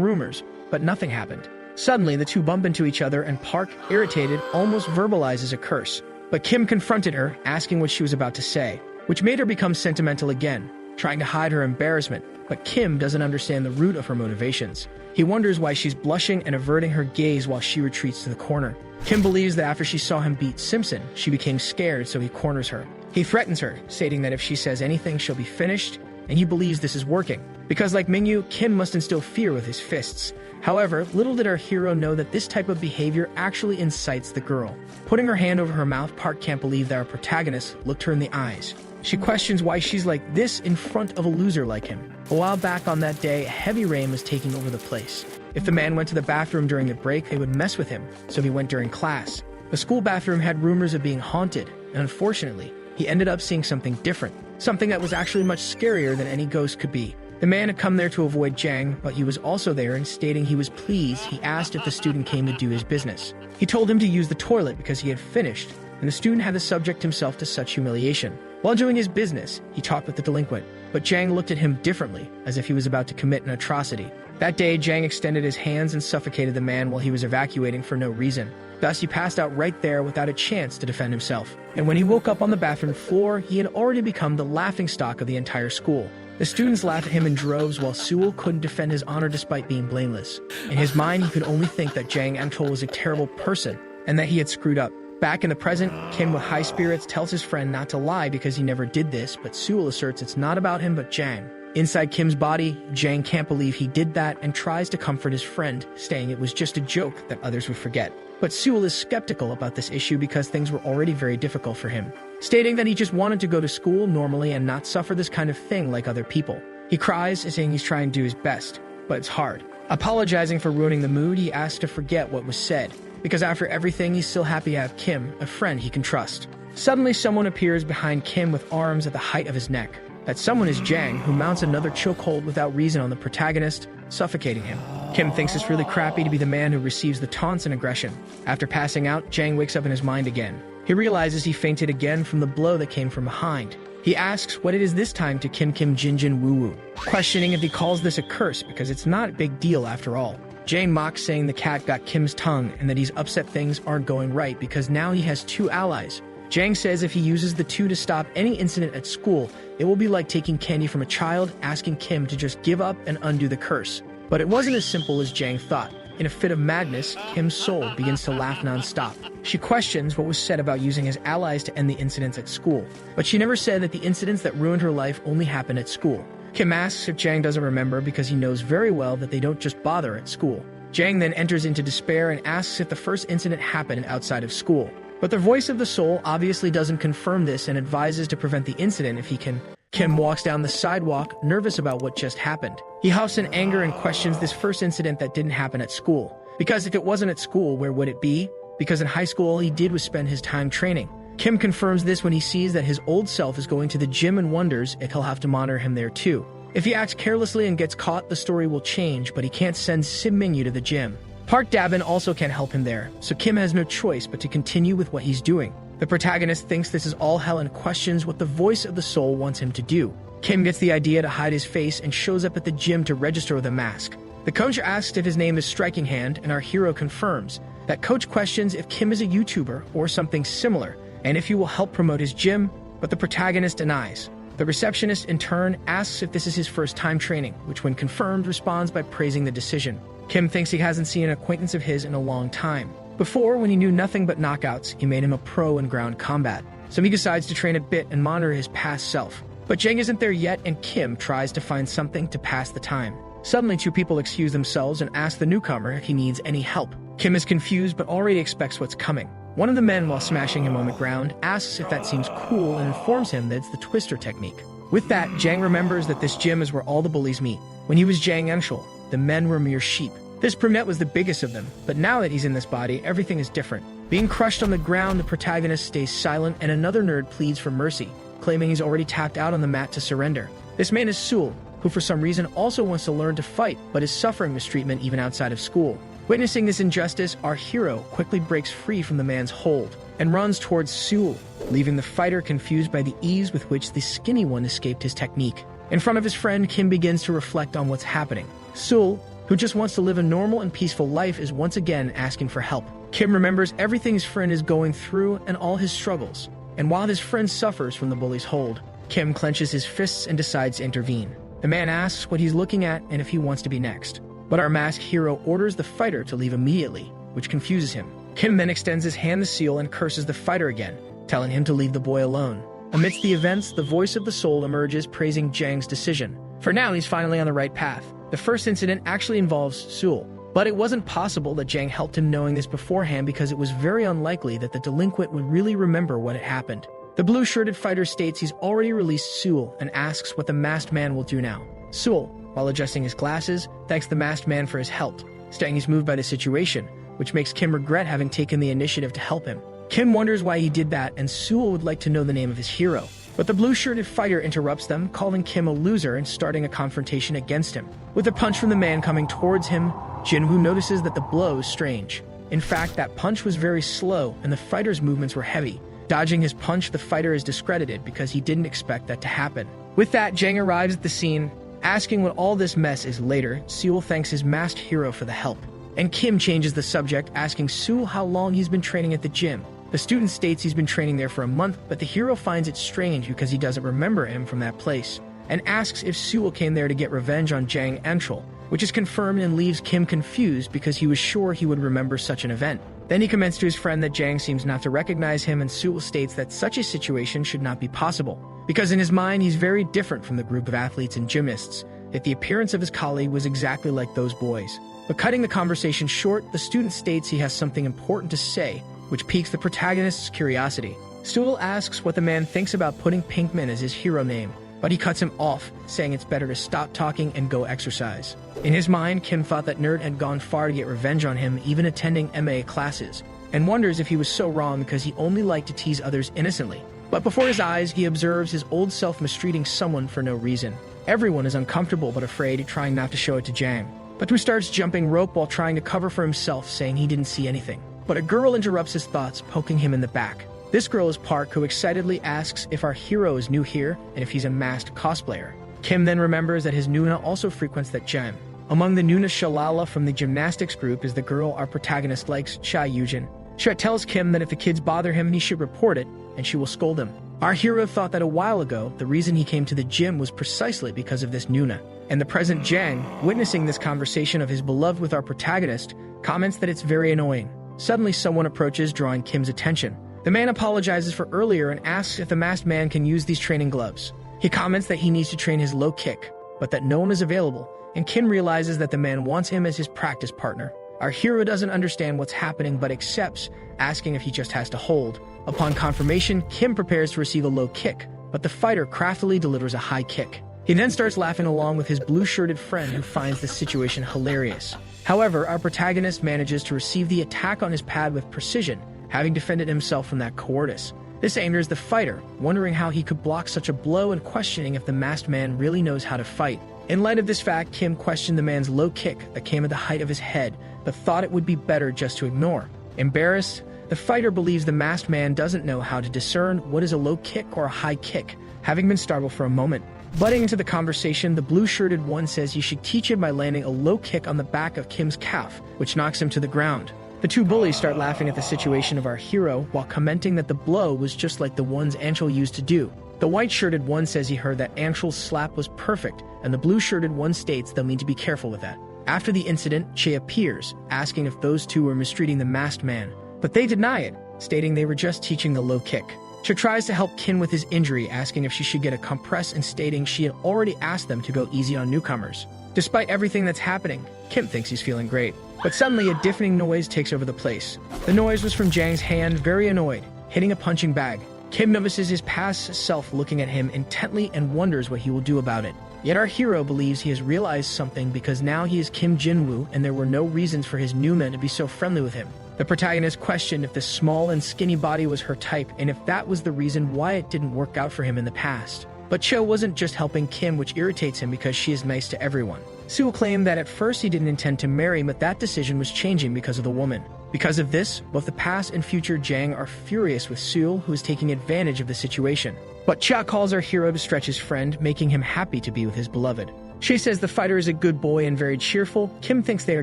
rumors, but nothing happened. Suddenly, the two bump into each other, and Park, irritated, almost verbalizes a curse. But Kim confronted her, asking what she was about to say, which made her become sentimental again, trying to hide her embarrassment. But Kim doesn't understand the root of her motivations. He wonders why she's blushing and averting her gaze while she retreats to the corner. Kim believes that after she saw him beat Simpson, she became scared, so he corners her. He threatens her, stating that if she says anything, she'll be finished, and he believes this is working. Because like Mingyu, Kim must instill fear with his fists. However, little did our hero know that this type of behavior actually incites the girl. Putting her hand over her mouth, Park can't believe that our protagonist looked her in the eyes. She questions why she's like this in front of a loser like him. A while back on that day, a heavy rain was taking over the place. If the man went to the bathroom during the break, they would mess with him, so he went during class. The school bathroom had rumors of being haunted, and unfortunately, he ended up seeing something different. Something that was actually much scarier than any ghost could be. The man had come there to avoid Jang, but he was also there, and stating he was pleased, he asked if the student came to do his business. He told him to use the toilet because he had finished, and the student had to subject himself to such humiliation. While doing his business, he talked with the delinquent, but Jang looked at him differently, as if he was about to commit an atrocity. That day, Jang extended his hands and suffocated the man while he was evacuating for no reason. Thus, he passed out right there without a chance to defend himself. And when he woke up on the bathroom floor, he had already become the laughingstock of the entire school. The students laughed at him in droves, while Sewell couldn't defend his honor despite being blameless. In his mind, he could only think that Jang Anchol was a terrible person, and that he had screwed up. Back in the present, Kim, with high spirits, tells his friend not to lie because he never did this, but Sewell asserts it's not about him but Jang. Inside Kim's body, Jang can't believe he did that and tries to comfort his friend, saying it was just a joke that others would forget. But Sewell is skeptical about this issue because things were already very difficult for him, stating that he just wanted to go to school normally and not suffer this kind of thing like other people. He cries, saying he's trying to do his best, but it's hard. Apologizing for ruining the mood, he asks to forget what was said, because after everything, he's still happy to have Kim, a friend he can trust. Suddenly, someone appears behind Kim with arms at the height of his neck. That someone is Jang, who mounts another chokehold without reason on the protagonist, suffocating him. Kim thinks it's really crappy to be the man who receives the taunts and aggression. After passing out, Jang wakes up in his mind again. He realizes he fainted again from the blow that came from behind. He asks what it is this time to Kim Jinjin Woo Woo, questioning if he calls this a curse because it's not a big deal after all. Jane mocks, saying the cat got Kim's tongue and that he's upset things aren't going right because now he has two allies. Jang says if he uses the two to stop any incident at school, it will be like taking candy from a child, asking Kim to just give up and undo the curse. But it wasn't as simple as Jang thought. In a fit of madness, Kim's soul begins to laugh non-stop. She questions what was said about using his allies to end the incidents at school, but she never said that the incidents that ruined her life only happened at school. Kim asks if Jang doesn't remember because he knows very well that they don't just bother at school. Jang then enters into despair and asks if the first incident happened outside of school. But the voice of the soul obviously doesn't confirm this and advises to prevent the incident if he can. Kim walks down the sidewalk, nervous about what just happened. He huffs in anger and questions this first incident that didn't happen at school. Because if it wasn't at school, where would it be? Because in high school, all he did was spend his time training. Kim confirms this when he sees that his old self is going to the gym and wonders if he'll have to monitor him there too. If he acts carelessly and gets caught, the story will change, but he can't send Sim Mingyu to the gym. Park Dabin also can't help him there, so Kim has no choice but to continue with what he's doing. The protagonist thinks this is all hell and questions what the voice of the soul wants him to do. Kim gets the idea to hide his face and shows up at the gym to register with a mask. The coach asks if his name is Striking Hand, and our hero confirms. That coach questions if Kim is a YouTuber or something similar, and if he will help promote his gym, but the protagonist denies. The receptionist, in turn, asks if this is his first time training, which when confirmed, responds by praising the decision. Kim thinks he hasn't seen an acquaintance of his in a long time. Before, when he knew nothing but knockouts, he made him a pro in ground combat. So he decides to train a bit and monitor his past self. But Jang isn't there yet, and Kim tries to find something to pass the time. Suddenly, two people excuse themselves and ask the newcomer if he needs any help. Kim is confused but already expects what's coming. One of the men, while smashing him on the ground, asks if that seems cool and informs him that it's the twister technique. With that, Jang remembers that this gym is where all the bullies meet. When he was Jang Enshul, the men were mere sheep. This brunette was the biggest of them, but now that he's in this body, everything is different. Being crushed on the ground, the protagonist stays silent and another nerd pleads for mercy, claiming he's already tapped out on the mat to surrender. This man is Sul, who for some reason also wants to learn to fight, but is suffering mistreatment even outside of school. Witnessing this injustice, our hero quickly breaks free from the man's hold and runs towards Sul, leaving the fighter confused by the ease with which the skinny one escaped his technique. In front of his friend, Kim begins to reflect on what's happening. Sul, who just wants to live a normal and peaceful life, is once again asking for help. Kim remembers everything his friend is going through and all his struggles. And while his friend suffers from the bully's hold, Kim clenches his fists and decides to intervene. The man asks what he's looking at and if he wants to be next. But our masked hero orders the fighter to leave immediately, which confuses him. Kim then extends his hand to Seal and curses the fighter again, telling him to leave the boy alone. Amidst the events, the voice of the soul emerges, praising Jang's decision. For now, he's finally on the right path. The first incident actually involves Sul, but it wasn't possible that Jang helped him knowing this beforehand because it was very unlikely that the delinquent would really remember what had happened. The blue-shirted fighter states he's already released Sul and asks what the masked man will do now. Sul, while adjusting his glasses, thanks the masked man for his help, saying he's moved by the situation, which makes Kim regret having taken the initiative to help him. Kim wonders why he did that, and Sul would like to know the name of his hero. But the blue-shirted fighter interrupts them, calling Kim a loser and starting a confrontation against him. With a punch from the man coming towards him, Jinwoo notices that the blow is strange. In fact, that punch was very slow, and the fighter's movements were heavy. Dodging his punch, the fighter is discredited because he didn't expect that to happen. With that, Jang arrives at the scene, asking what all this mess is later. Seul thanks his masked hero for the help. And Kim changes the subject, asking Seul how long he's been training at the gym. The student states he's been training there for a month, but the hero finds it strange because he doesn't remember him from that place, and asks if Seul came there to get revenge on Jang Enshul, which is confirmed and leaves Kim confused because he was sure he would remember such an event. Then he comments to his friend that Jang seems not to recognize him, and Seul states that such a situation should not be possible, because in his mind he's very different from the group of athletes and gymnasts, yet the appearance of his colleague was exactly like those boys. But cutting the conversation short, the student states he has something important to say, which piques the protagonist's curiosity. Seul asks what the man thinks about putting Pinkman as his hero name, but he cuts him off, saying it's better to stop talking and go exercise. In his mind, Kim thought that Nerd had gone far to get revenge on him, even attending MA classes, and wonders if he was so wrong because he only liked to tease others innocently. But before his eyes, he observes his old self mistreating someone for no reason. Everyone is uncomfortable but afraid, trying not to show it to Jang. But he starts jumping rope while trying to cover for himself, saying he didn't see anything. But a girl interrupts his thoughts, poking him in the back. This girl is Park, who excitedly asks if our hero is new here and if he's a masked cosplayer. Kim then remembers that his Nuna also frequents that gym. Among the Nuna, Shalala from the gymnastics group is the girl our protagonist likes, Sha Yujin. Sha tells Kim that if the kids bother him, he should report it, and she will scold him. Our hero thought that a while ago, the reason he came to the gym was precisely because of this Nuna. And the present Jang, witnessing this conversation of his beloved with our protagonist, comments that it's very annoying. Suddenly someone approaches, drawing Kim's attention. The man apologizes for earlier and asks if the masked man can use these training gloves. He comments that he needs to train his low kick, but that no one is available, and Kim realizes that the man wants him as his practice partner. Our hero doesn't understand what's happening but accepts, asking if he just has to hold. Upon confirmation, Kim prepares to receive a low kick, but the fighter craftily delivers a high kick. He then starts laughing along with his blue-shirted friend who finds the situation hilarious. However, our protagonist manages to receive the attack on his pad with precision, having defended himself from that cowardice. This angers the fighter, wondering how he could block such a blow and questioning if the masked man really knows how to fight. In light of this fact, Kim questioned the man's low kick that came at the height of his head, but thought it would be better just to ignore. Embarrassed, the fighter believes the masked man doesn't know how to discern what is a low kick or a high kick, having been startled for a moment. Butting into the conversation, the blue-shirted one says he should teach him by landing a low kick on the back of Kim's calf, which knocks him to the ground. The two bullies start laughing at the situation of our hero while commenting that the blow was just like the ones Anshul used to do. The white-shirted one says he heard that Anshul's slap was perfect, and the blue-shirted one states they'll need to be careful with that. After the incident, Che appears, asking if those two were mistreating the masked man, but they deny it, stating they were just teaching the low kick. She tries to help Kim with his injury, asking if she should get a compress and stating she had already asked them to go easy on newcomers. Despite everything that's happening, Kim thinks he's feeling great. But suddenly a deafening noise takes over the place. The noise was from Jang's hand, very annoyed, hitting a punching bag. Kim notices his past self looking at him intently and wonders what he will do about it. Yet our hero believes he has realized something because now he is Kim Jinwoo and there were no reasons for his new men to be so friendly with him. The protagonist questioned if the small and skinny body was her type and if that was the reason why it didn't work out for him in the past. But Cho wasn't just helping Kim, which irritates him because she is nice to everyone. Sue claimed that at first he didn't intend to marry, but that decision was changing because of the woman. Because of this, both the past and future Jang are furious with Sue, who is taking advantage of the situation. But Cha calls our hero to stretch his friend, making him happy to be with his beloved. She says the fighter is a good boy and very cheerful. Kim thinks they are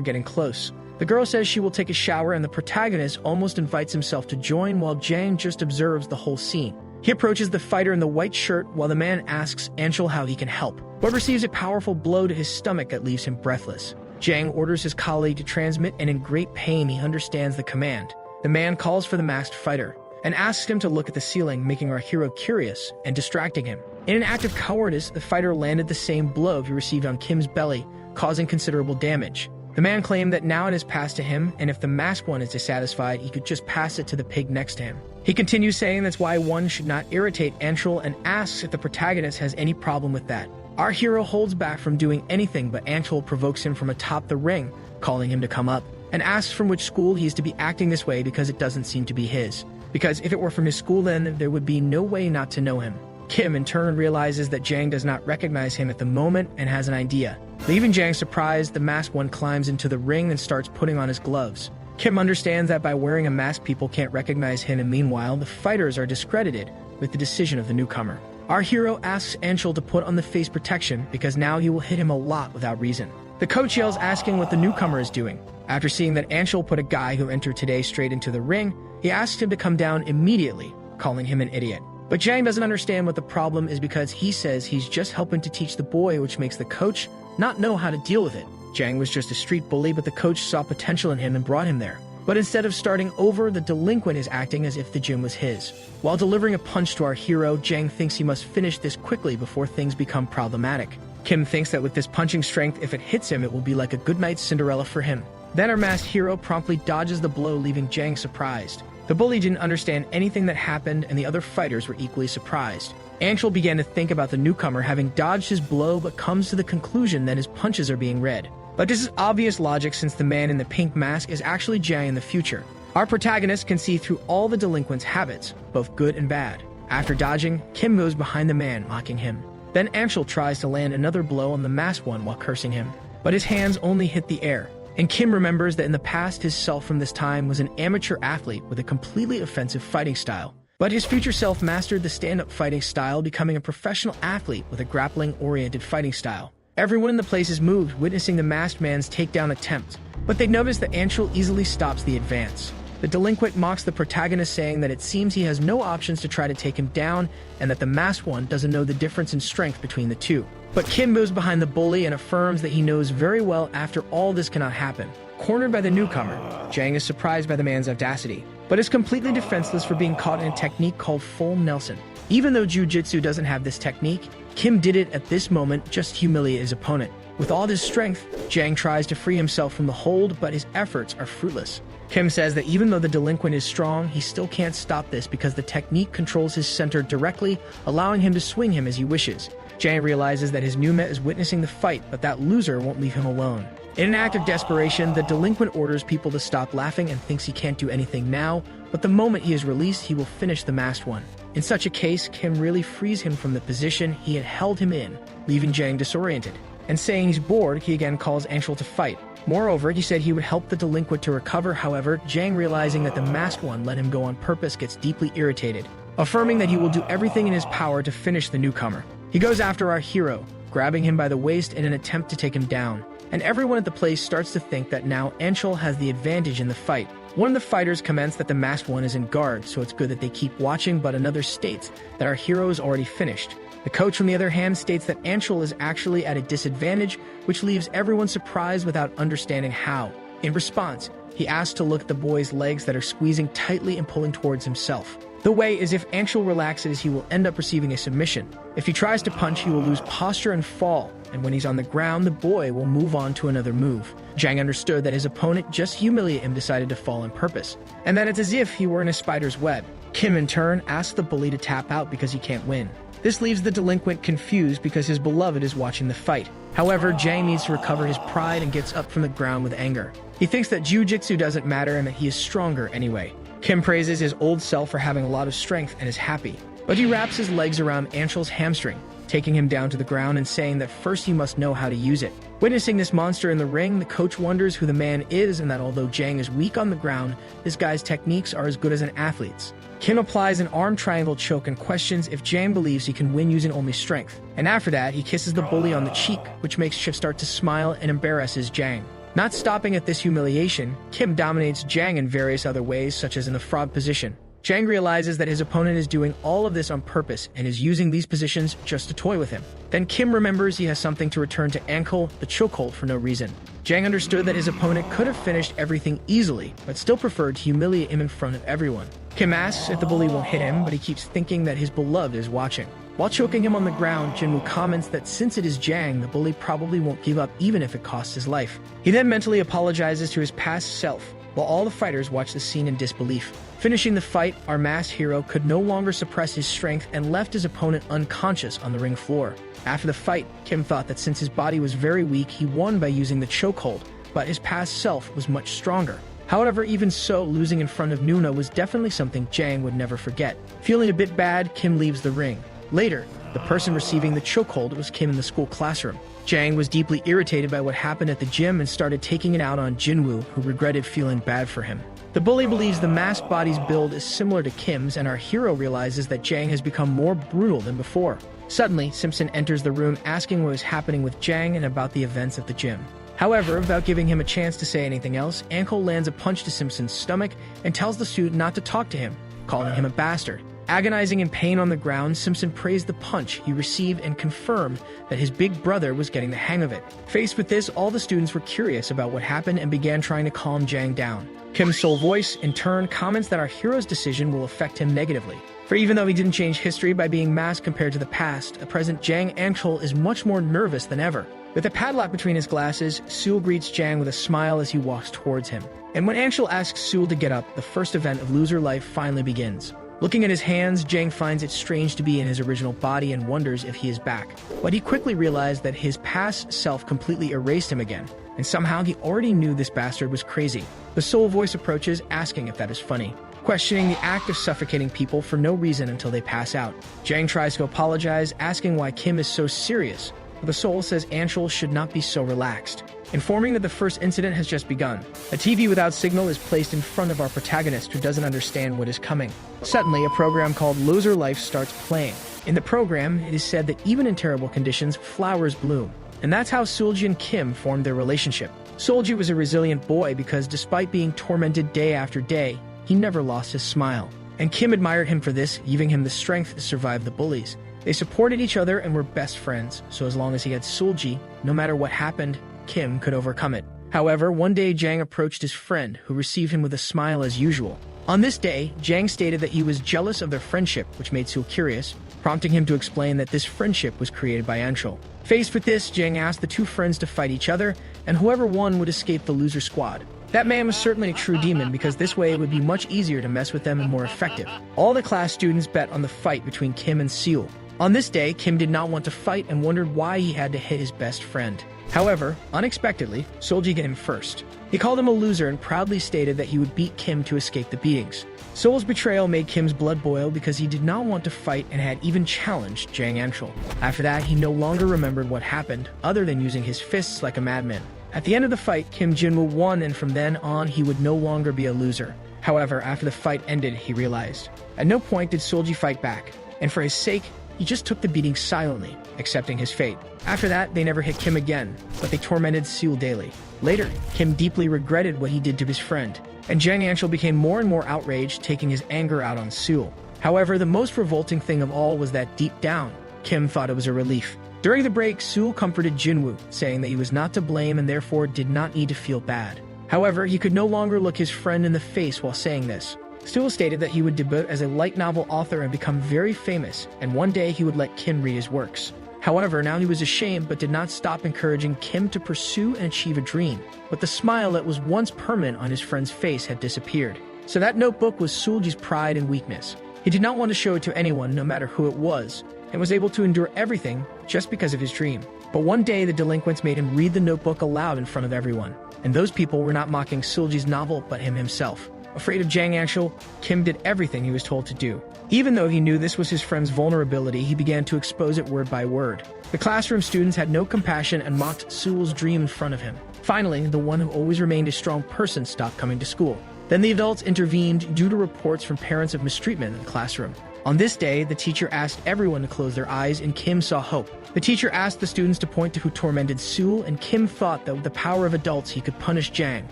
getting close. The girl says she will take a shower and the protagonist almost invites himself to join while Jang just observes the whole scene. He approaches the fighter in the white shirt while the man asks Anshul how he can help, but receives a powerful blow to his stomach that leaves him breathless. Jang orders his colleague to transmit and in great pain he understands the command. The man calls for the masked fighter and asks him to look at the ceiling, making our hero curious and distracting him. In an act of cowardice, the fighter landed the same blow he received on Kim's belly, causing considerable damage. The man claimed that now it is passed to him, and if the masked one is dissatisfied, he could just pass it to the pig next to him. He continues saying that's why one should not irritate Anshul and asks if the protagonist has any problem with that. Our hero holds back from doing anything, but Anshul provokes him from atop the ring, calling him to come up, and asks from which school he is to be acting this way because it doesn't seem to be his. Because if it were from his school, then there would be no way not to know him. Kim in turn realizes that Jang does not recognize him at the moment and has an idea. Leaving Jang surprised, the masked one climbs into the ring and starts putting on his gloves. Kim understands that by wearing a mask people can't recognize him, and meanwhile the fighters are discredited with the decision of the newcomer. Our hero asks Anshul to put on the face protection because now he will hit him a lot without reason. The coach yells asking what the newcomer is doing. After seeing that Anshul put a guy who entered today straight into the ring, he asks him to come down immediately, calling him an idiot. But Jang doesn't understand what the problem is because he says he's just helping to teach the boy, which makes the coach not know how to deal with it. Jang was just a street bully, but the coach saw potential in him and brought him there. But instead of starting over, the delinquent is acting as if the gym was his. While delivering a punch to our hero, Jang thinks he must finish this quickly before things become problematic. Kim thinks that with this punching strength, if it hits him, it will be like a goodnight Cinderella for him. Then our masked hero promptly dodges the blow, leaving Jang surprised. The bully didn't understand anything that happened, and the other fighters were equally surprised. Anshul began to think about the newcomer having dodged his blow, but comes to the conclusion that his punches are being read. But this is obvious logic since the man in the pink mask is actually Jang in the future. Our protagonist can see through all the delinquent's habits, both good and bad. After dodging, Kim goes behind the man, mocking him. Then Anshul tries to land another blow on the masked one while cursing him, but his hands only hit the air. And Kim remembers that in the past his self from this time was an amateur athlete with a completely offensive fighting style. But his future self mastered the stand-up fighting style, becoming a professional athlete with a grappling-oriented fighting style. Everyone in the place is moved, witnessing the masked man's takedown attempt, but they notice that Anshul easily stops the advance. The delinquent mocks the protagonist, saying that it seems he has no options to try to take him down and that the masked one doesn't know the difference in strength between the two. But Kim moves behind the bully and affirms that he knows very well after all this cannot happen. Cornered by the newcomer, Jang is surprised by the man's audacity, but is completely defenseless for being caught in a technique called full Nelson. Even though Jiu-Jitsu doesn't have this technique, Kim did it at this moment just to humiliate his opponent. With all his strength, Jang tries to free himself from the hold, but his efforts are fruitless. Kim says that even though the delinquent is strong, he still can't stop this because the technique controls his center directly, allowing him to swing him as he wishes. Jang realizes that his new mate is witnessing the fight, but that loser won't leave him alone. In an act of desperation, the delinquent orders people to stop laughing and thinks he can't do anything now, but the moment he is released, he will finish the masked one. In such a case, Kim really frees him from the position he had held him in, leaving Jang disoriented. And saying he's bored, he again calls Anshul to fight. Moreover, he said he would help the delinquent to recover. However, Jang, realizing that the masked one let him go on purpose, gets deeply irritated, affirming that he will do everything in his power to finish the newcomer. He goes after our hero, grabbing him by the waist in an attempt to take him down. And everyone at the place starts to think that now Anshul has the advantage in the fight. One of the fighters comments that the masked one is in guard, so it's good that they keep watching, but another states that our hero is already finished. The coach, on the other hand, states that Anshul is actually at a disadvantage, which leaves everyone surprised without understanding how. In response, he asks to look at the boy's legs that are squeezing tightly and pulling towards himself. The way is if Anshul relaxes, he will end up receiving a submission. If he tries to punch, he will lose posture and fall, and when he's on the ground, the boy will move on to another move. Jang understood that his opponent just humiliated him, decided to fall on purpose, and that it's as if he were in a spider's web. Kim, in turn, asks the bully to tap out because he can't win. This leaves the delinquent confused because his beloved is watching the fight. However, Jang needs to recover his pride and gets up from the ground with anger. He thinks that jiu-jitsu doesn't matter and that he is stronger anyway. Kim praises his old self for having a lot of strength and is happy, but he wraps his legs around Anshul's hamstring, taking him down to the ground and saying that first he must know how to use it. Witnessing this monster in the ring, the coach wonders who the man is and that although Jang is weak on the ground, this guy's techniques are as good as an athlete's. Kim applies an arm triangle choke and questions if Jang believes he can win using only strength. And after that, he kisses the bully on the cheek, which makes Chip start to smile and embarrasses Jang. Not stopping at this humiliation, Kim dominates Jang in various other ways, such as in the frog position. Jang realizes that his opponent is doing all of this on purpose and is using these positions just to toy with him. Then Kim remembers he has something to return to Ankle, the chokehold, for no reason. Jang understood that his opponent could have finished everything easily, but still preferred to humiliate him in front of everyone. Kim asks if the bully won't hit him, but he keeps thinking that his beloved is watching. While choking him on the ground, Jinwoo comments that since it is Jang, the bully probably won't give up even if it costs his life. He then mentally apologizes to his past self, while all the fighters watch the scene in disbelief. Finishing the fight, our masked hero could no longer suppress his strength and left his opponent unconscious on the ring floor. After the fight, Kim thought that since his body was very weak, he won by using the chokehold, but his past self was much stronger. However, even so, losing in front of Nuna was definitely something Jang would never forget. Feeling a bit bad, Kim leaves the ring. Later, the person receiving the chokehold was Kim in the school classroom. Jang was deeply irritated by what happened at the gym and started taking it out on Jinwoo, who regretted feeling bad for him. The bully believes the masked body's build is similar to Kim's, and our hero realizes that Jang has become more brutal than before. Suddenly, Simpson enters the room asking what is happening with Jang and about the events at the gym. However, without giving him a chance to say anything else, Ankle lands a punch to Simpson's stomach and tells the student not to talk to him, calling him a bastard. Agonizing in pain on the ground, Simpson praised the punch he received and confirmed that his big brother was getting the hang of it. Faced with this, all the students were curious about what happened and began trying to calm Jang down. Kim's soul voice, in turn, comments that our hero's decision will affect him negatively. For even though he didn't change history by being masked compared to the past, at present Jang Anchol is much more nervous than ever. With a padlock between his glasses, Sul greets Jang with a smile as he walks towards him. And when Anshul asks Sul to get up, the first event of Loser Life finally begins. Looking at his hands, Jang finds it strange to be in his original body and wonders if he is back. But he quickly realized that his past self completely erased him again, and somehow he already knew this bastard was crazy. The soul voice approaches, asking if that is funny, questioning the act of suffocating people for no reason until they pass out. Jang tries to apologize, asking why Kim is so serious, but the soul says Anshul should not be so relaxed, informing that the first incident has just begun. A TV without signal is placed in front of our protagonist, who doesn't understand what is coming. Suddenly, a program called Loser Life starts playing. In the program, it is said that even in terrible conditions, flowers bloom. And that's how Seulgi and Kim formed their relationship. Seulgi was a resilient boy because despite being tormented day after day, he never lost his smile. And Kim admired him for this, giving him the strength to survive the bullies. They supported each other and were best friends, so as long as he had Seulgi, no matter what happened, Kim could overcome it. However, one day Jang approached his friend, who received him with a smile as usual. On this day, Jang stated that he was jealous of their friendship, which made Seul curious, prompting him to explain that this friendship was created by Anshul. Faced with this, Jang asked the two friends to fight each other, and whoever won would escape the loser squad. That man was certainly a true demon, because this way it would be much easier to mess with them and more effective. All the class students bet on the fight between Kim and Seul. On this day, Kim did not want to fight and wondered why he had to hit his best friend. However, unexpectedly, Seulgi hit him first. He called him a loser and proudly stated that he would beat Kim to escape the beatings. Seul's betrayal made Kim's blood boil because he did not want to fight and had even challenged Jang Anshul. After that, he no longer remembered what happened, other than using his fists like a madman. At the end of the fight, Kim Jinwoo won, and from then on, he would no longer be a loser. However, after the fight ended, he realized. At no point did Seulgi fight back, and for his sake, he just took the beating silently, accepting his fate. After that, they never hit Kim again, but they tormented Seul daily. Later, Kim deeply regretted what he did to his friend, and Jang Anshul became more and more outraged, taking his anger out on Seul. However, the most revolting thing of all was that deep down, Kim thought it was a relief. During the break, Seul comforted Jinwoo, saying that he was not to blame and therefore did not need to feel bad. However, he could no longer look his friend in the face while saying this. Seul stated that he would debut as a light novel author and become very famous, and one day he would let Kim read his works. However, now he was ashamed but did not stop encouraging Kim to pursue and achieve a dream. But the smile that was once permanent on his friend's face had disappeared. So that notebook was Seulgi's pride and weakness. He did not want to show it to anyone, no matter who it was, and was able to endure everything just because of his dream. But one day, the delinquents made him read the notebook aloud in front of everyone. And those people were not mocking Seulgi's novel, but him himself. Afraid of Jang Anshul, Kim did everything he was told to do. Even though he knew this was his friend's vulnerability, he began to expose it word by word. The classroom students had no compassion and mocked Seul's dream in front of him. Finally, the one who always remained a strong person stopped coming to school. Then the adults intervened due to reports from parents of mistreatment in the classroom. On this day, the teacher asked everyone to close their eyes, and Kim saw hope. The teacher asked the students to point to who tormented Seul, and Kim thought that with the power of adults he could punish Jang.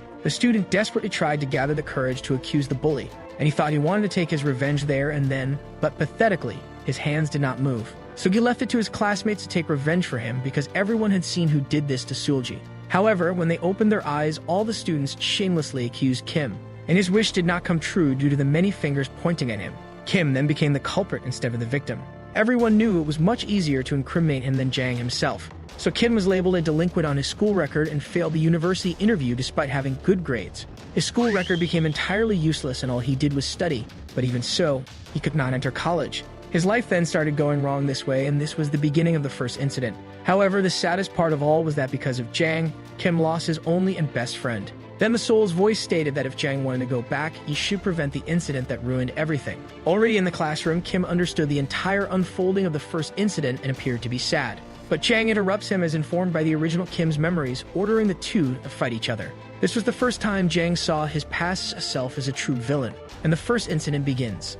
The student desperately tried to gather the courage to accuse the bully, and he thought he wanted to take his revenge there and then, but pathetically, his hands did not move. So he left it to his classmates to take revenge for him because everyone had seen who did this to Seulgi. However, when they opened their eyes, all the students shamelessly accused Kim, and his wish did not come true due to the many fingers pointing at him. Kim then became the culprit instead of the victim. Everyone knew it was much easier to incriminate him than Jang himself. So Kim was labeled a delinquent on his school record and failed the university interview despite having good grades. His school record became entirely useless and all he did was study, but even so, he could not enter college. His life then started going wrong this way, and this was the beginning of the first incident. However, the saddest part of all was that because of Jang, Kim lost his only and best friend. Then the soul's voice stated that if Jang wanted to go back, he should prevent the incident that ruined everything. Already in the classroom, Kim understood the entire unfolding of the first incident and appeared to be sad. But Jang interrupts him as informed by the original Kim's memories, ordering the two to fight each other. This was the first time Jang saw his past self as a true villain, and the first incident begins.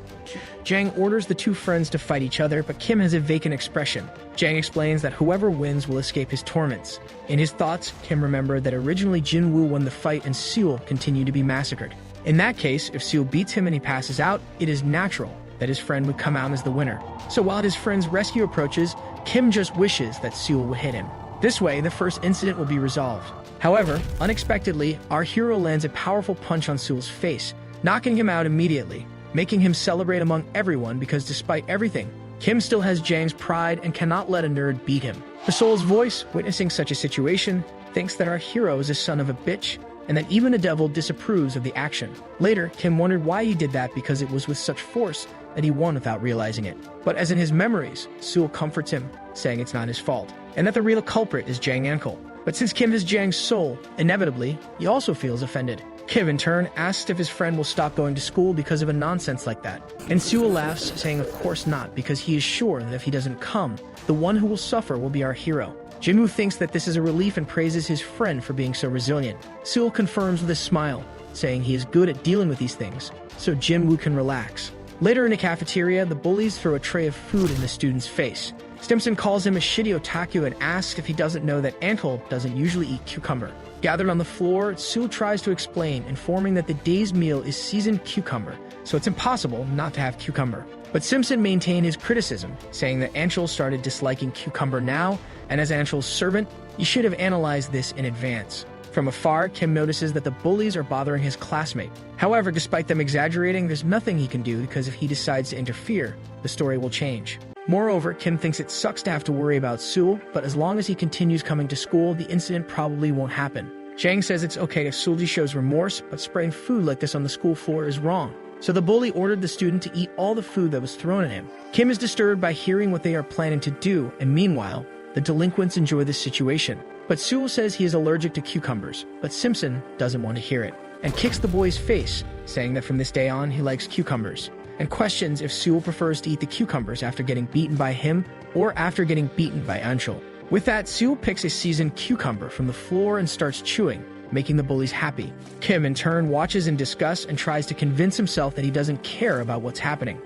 Jang orders the two friends to fight each other, but Kim has a vacant expression. Jang explains that whoever wins will escape his torments. In his thoughts, Kim remembered that originally Jinwoo won the fight and Seul continued to be massacred. In that case, if Seul beats him and he passes out, it is natural that his friend would come out as the winner. So while his friend's rescue approaches, Kim just wishes that Seul would hit him. This way, the first incident will be resolved. However, unexpectedly, our hero lands a powerful punch on Seul's face, knocking him out immediately, making him celebrate among everyone because despite everything, Kim still has Jang's pride and cannot let a nerd beat him. The soul's voice, witnessing such a situation, thinks that our hero is a son of a bitch, and that even the devil disapproves of the action. Later, Kim wondered why he did that because it was with such force that he won without realizing it. But as in his memories, Seul comforts him, saying it's not his fault, and that the real culprit is Jang Anshul. But since Kim is Jang's soul, inevitably, he also feels offended. Kim, in turn, asks if his friend will stop going to school because of a nonsense like that. And Seul laughs, saying of course not, because he is sure that if he doesn't come, the one who will suffer will be our hero. Jinwoo thinks that this is a relief and praises his friend for being so resilient. Seul confirms with a smile, saying he is good at dealing with these things, so Jinwoo can relax. Later in the cafeteria, the bullies throw a tray of food in the student's face. Stimson calls him a shitty otaku and asks if he doesn't know that Antle doesn't usually eat cucumber. Gathered on the floor, Sue tries to explain, informing that the day's meal is seasoned cucumber, so it's impossible not to have cucumber. But Simpson maintained his criticism, saying that Antle started disliking cucumber now, and as Antle's servant, he should have analyzed this in advance. From afar, Kim notices that the bullies are bothering his classmate. However, despite them exaggerating, there's nothing he can do because if he decides to interfere, the story will change. Moreover, Kim thinks it sucks to have to worry about Sewell, but as long as he continues coming to school, the incident probably won't happen. Jang says it's okay if Sulji shows remorse, but spraying food like this on the school floor is wrong. So the bully ordered the student to eat all the food that was thrown at him. Kim is disturbed by hearing what they are planning to do, and meanwhile, the delinquents enjoy this situation. But Sewell says he is allergic to cucumbers, but Simpson doesn't want to hear it, and kicks the boy's face, saying that from this day on he likes cucumbers, and questions if Sewell prefers to eat the cucumbers after getting beaten by him or after getting beaten by Anshul. With that, Sewell picks a seasoned cucumber from the floor and starts chewing, making the bullies happy. Kim, in turn, watches in disgust and tries to convince himself that he doesn't care about what's happening,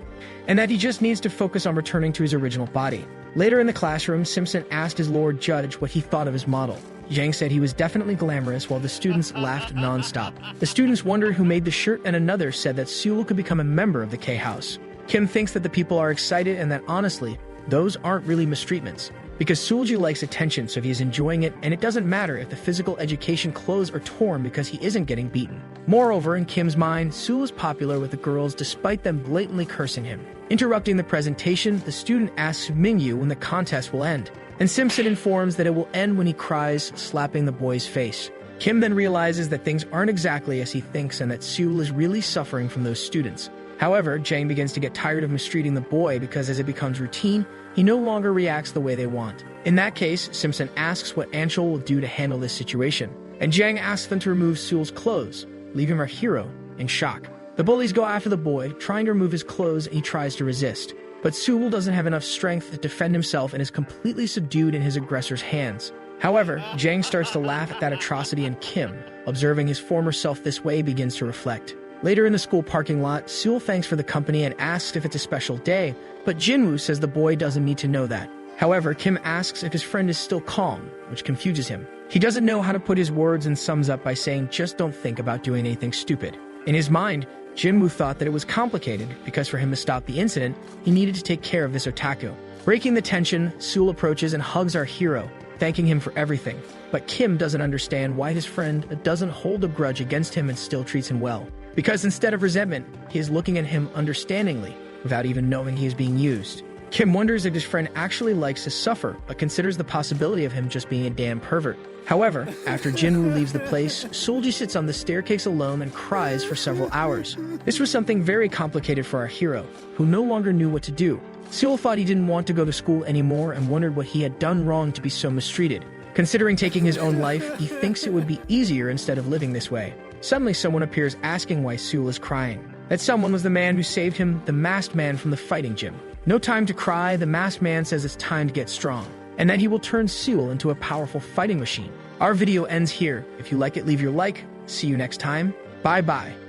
and that he just needs to focus on returning to his original body. Later in the classroom, Simpson asked his Lord Judge what he thought of his model. Jang said he was definitely glamorous while the students laughed nonstop. The students wondered who made the shirt and another said that Sewell could become a member of the K-House. Kim thinks that the people are excited and that honestly, those aren't really mistreatments. Because Sulji likes attention, so he is enjoying it, and it doesn't matter if the physical education clothes are torn because he isn't getting beaten. Moreover, in Kim's mind, Sewell is popular with the girls despite them blatantly cursing him. Interrupting the presentation, the student asks Mingyu when the contest will end, and Simpson informs that it will end when he cries, slapping the boy's face. Kim then realizes that things aren't exactly as he thinks and that Sewell is really suffering from those students. However, Jang begins to get tired of mistreating the boy because as it becomes routine, he no longer reacts the way they want. In that case, Simpson asks what Anshul will do to handle this situation, and Jang asks them to remove Sewell's clothes, leaving our hero in shock. The bullies go after the boy, trying to remove his clothes, and he tries to resist. But Sewell doesn't have enough strength to defend himself and is completely subdued in his aggressor's hands. However, Jang starts to laugh at that atrocity and Kim, observing his former self this way, begins to reflect. Later in the school parking lot, Sewell thanks for the company and asks if it's a special day, but Jinwoo says the boy doesn't need to know that. However, Kim asks if his friend is still calm, which confuses him. He doesn't know how to put his words and sums up by saying, just don't think about doing anything stupid. In his mind, Jinwoo thought that it was complicated because for him to stop the incident, he needed to take care of this otaku. Breaking the tension, Sewell approaches and hugs our hero, thanking him for everything. But Kim doesn't understand why his friend doesn't hold a grudge against him and still treats him well. Because instead of resentment, he is looking at him understandingly, without even knowing he is being used. Kim wonders if his friend actually likes to suffer, but considers the possibility of him just being a damn pervert. However, after Jinwoo leaves the place, Sulji sits on the staircase alone and cries for several hours. This was something very complicated for our hero, who no longer knew what to do. Sewell thought he didn't want to go to school anymore and wondered what he had done wrong to be so mistreated. Considering taking his own life, he thinks it would be easier instead of living this way. Suddenly, someone appears asking why Sewell is crying. That someone was the man who saved him, the masked man from the fighting gym. No time to cry, the masked man says it's time to get strong, and that he will turn Sewell into a powerful fighting machine. Our video ends here. If you like it, leave your like. See you next time. Bye-bye.